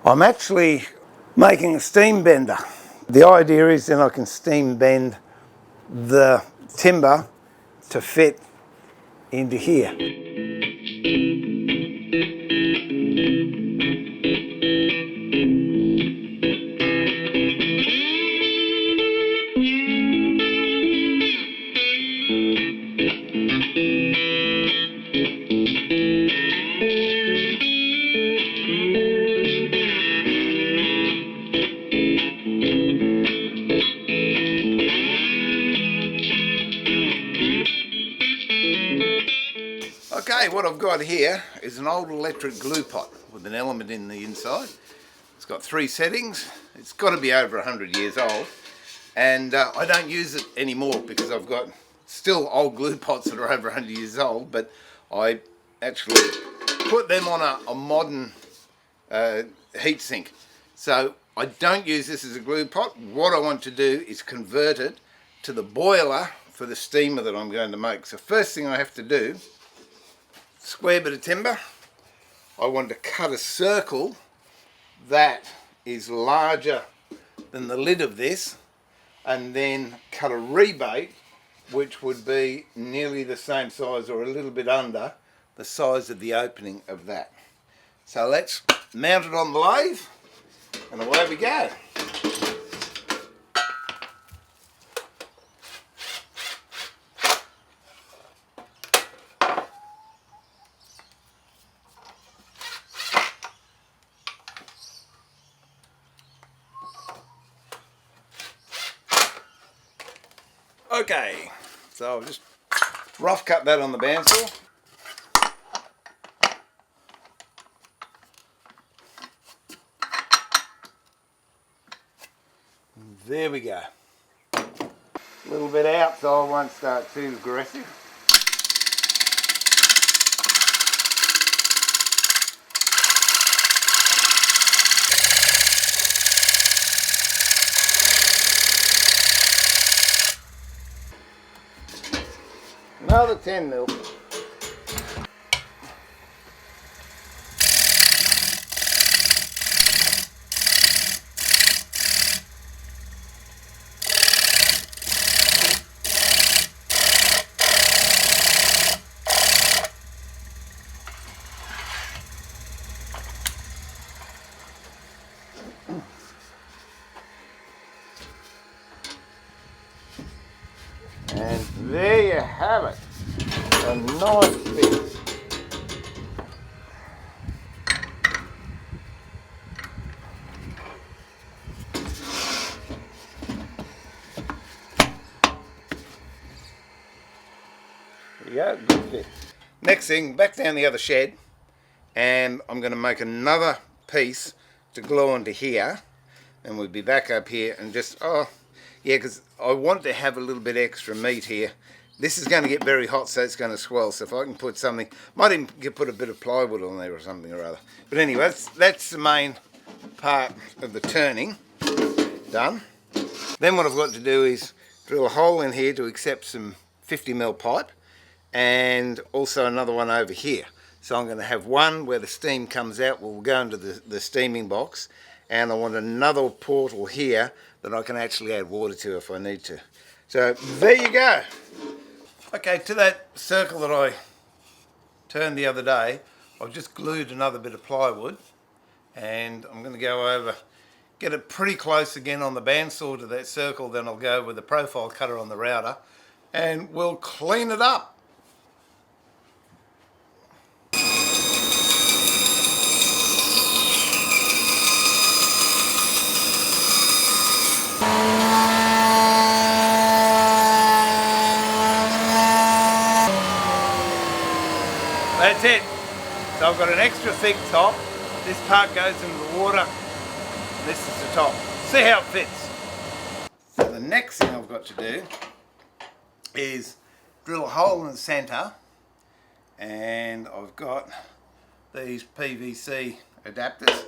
I'm actually making a steam bender. The idea is then I can steam bend the timber to fit into here. Okay, what I've got here is an old electric glue pot with an element in the inside. It's got 3 settings. It's got to be over 100 years old, and I don't use it anymore because I've got still old glue pots that are over 100 years old, but I actually put them on a modern heat sink. So I don't use this as a glue pot. What I want to do is convert it to the boiler for the steamer that I'm going to make. So first thing I have to do, square bit of timber. I want to cut a circle that is larger than the lid of this, and then cut a rebate which would be nearly the same size or a little bit under the size of the opening of that. So let's mount it on the lathe and away we go. Okay, so I'll just rough cut that on the bandsaw. There we go. A little bit out so I won't start too aggressive. Another 10 mil. And there you have it, a nice fit. There you go, good fit. Next thing, back down the other shed, and I'm going to make another piece to glue onto here, and we'll be back up here and just, yeah, because I want to have a little bit extra meat here. This is going to get very hot, so it's going to swell. So if I can put something, might even put a bit of plywood on there or something or other. But anyway, that's the main part of the turning done. Then what I've got to do is drill a hole in here to accept some 50mm pipe, and also another one over here. So I'm going to have one where the steam comes out, will go into the steaming box, and I want another portal here that I can actually add water to if I need to. So there you go. Okay, to that circle that I turned the other day, I've just glued another bit of plywood, and I'm going to go over, get it pretty close again on the bandsaw to that circle, then I'll go with the profile cutter on the router, and we'll clean it up. That's it. So I've got an extra thick top. This part goes into the water. This is the top. See how it fits. So the next thing I've got to do is drill a hole in the centre, and I've got these PVC adapters.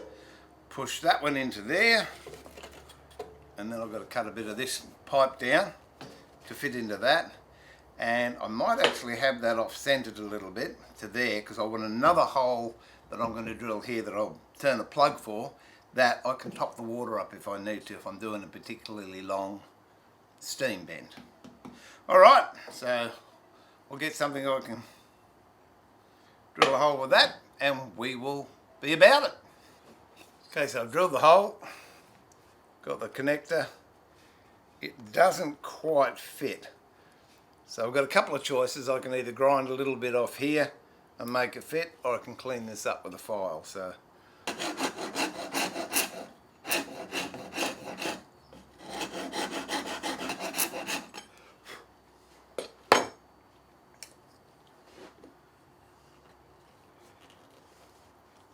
Push that one into there, and then I've got to cut a bit of this pipe down to fit into that. And I might actually have that off-centered a little bit to there, because I want another hole that I'm going to drill here that I'll turn the plug for that I can top the water up if I need to, if I'm doing a particularly long steam bend. Alright, so we'll get something I can drill a hole with that and we will be about it. Okay, so I've drilled the hole, got the connector. It doesn't quite fit. So I've got a couple of choices. I can either grind a little bit off here and make it fit, or I can clean this up with a file. So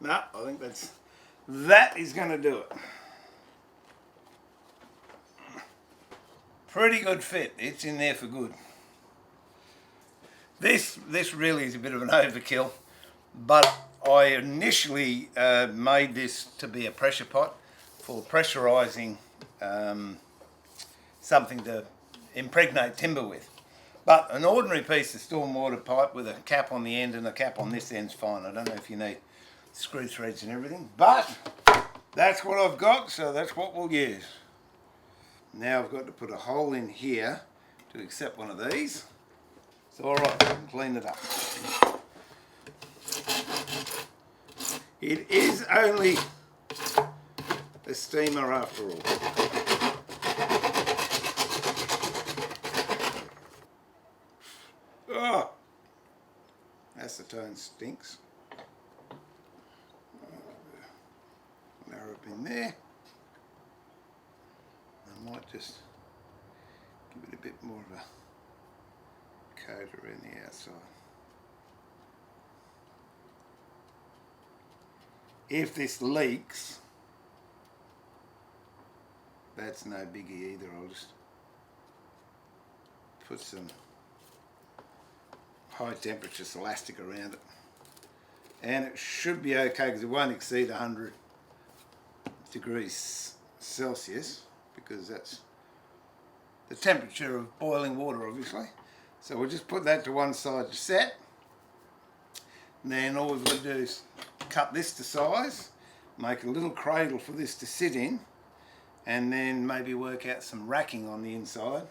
no, I think that is going to do it. Pretty good fit. It's in there for good. This really is a bit of an overkill, but I initially made this to be a pressure pot for pressurising something to impregnate timber with. But an ordinary piece of stormwater pipe with a cap on the end and a cap on this end's fine. I don't know if you need screw threads and everything, but that's what I've got, so that's what we'll use. Now I've got to put a hole in here to accept one of these. So alright, clean it up. It is only a steamer after all. Oh, acetone stinks. Narrow up in there. I might just give it a bit more of a coat around the outside. If this leaks, that's no biggie either. I'll just put some high temperature elastic around it, and it should be okay because it won't exceed 100 degrees Celsius, because that's the temperature of boiling water, obviously. So we'll just put that to one side to set, and then all we've got to do is cut this to size, make a little cradle for this to sit in, and then maybe work out some racking on the inside,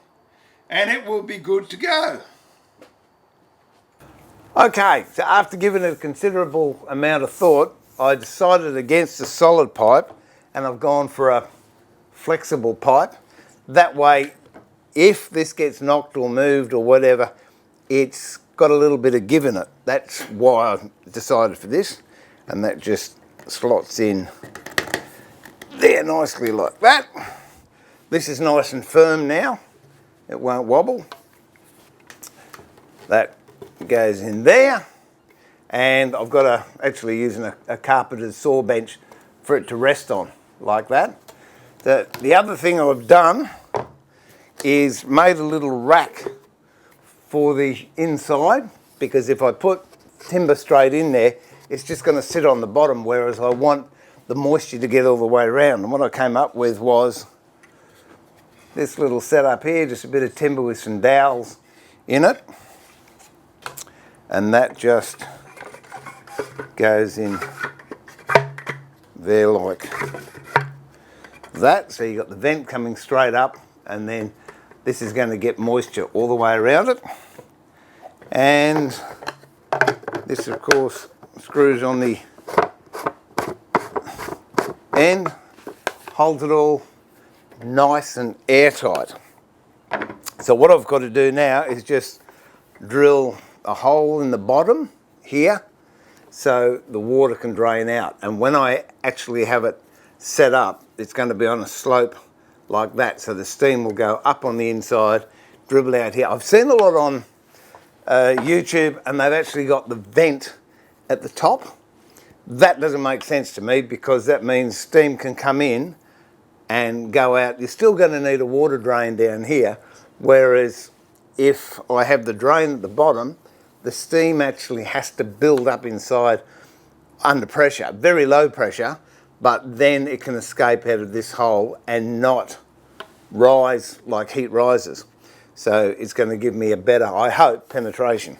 and it will be good to go. Okay, so after giving it a considerable amount of thought, I decided against a solid pipe, and I've gone for a flexible pipe. That way, if this gets knocked or moved or whatever, it's got a little bit of give in it. That's why I decided for this, and that just slots in there nicely like that. This is nice and firm now. It won't wobble. That goes in there, and I've got to actually using a carpenter's saw bench for it to rest on like that. The other thing I've done is made a little rack for the inside, because if I put timber straight in there, it's just going to sit on the bottom, whereas I want the moisture to get all the way around. And what I came up with was this little setup here, just a bit of timber with some dowels in it, and that just goes in there like that. So you've got the vent coming straight up, and then this is going to get moisture all the way around it. And this, of course, screws on the end, holds it all nice and airtight. So what I've got to do now is just drill a hole in the bottom here so the water can drain out. And when I actually have it set up, it's going to be on a slope like that, so the steam will go up on the inside, dribble out here. I've seen a lot on YouTube, and they've actually got the vent at the top. That doesn't make sense to me, because that means steam can come in and go out. You're still going to need a water drain down here, whereas if I have the drain at the bottom, the steam actually has to build up inside under pressure, very low pressure, but then it can escape out of this hole and not rise like heat rises. So it's going to give me a better, I hope, penetration.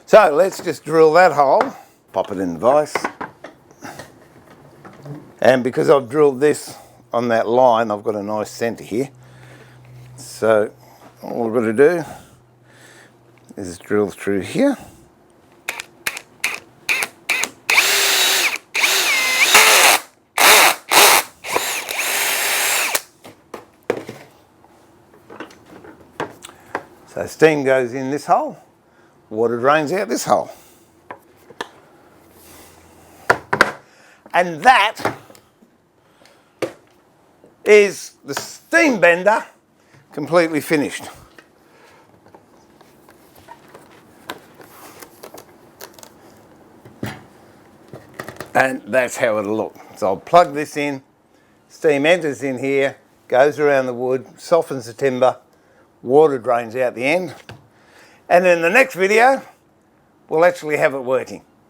So let's just drill that hole, pop it in the vise. And because I've drilled this on that line, I've got a nice centre here. So all I've got to do is drill through here. So steam goes in this hole, water drains out this hole. And that is the steam bender completely finished. And that's how it'll look. So I'll plug this in, steam enters in here, goes around the wood, softens the timber, water drains out the end. And in the next video, we'll actually have it working.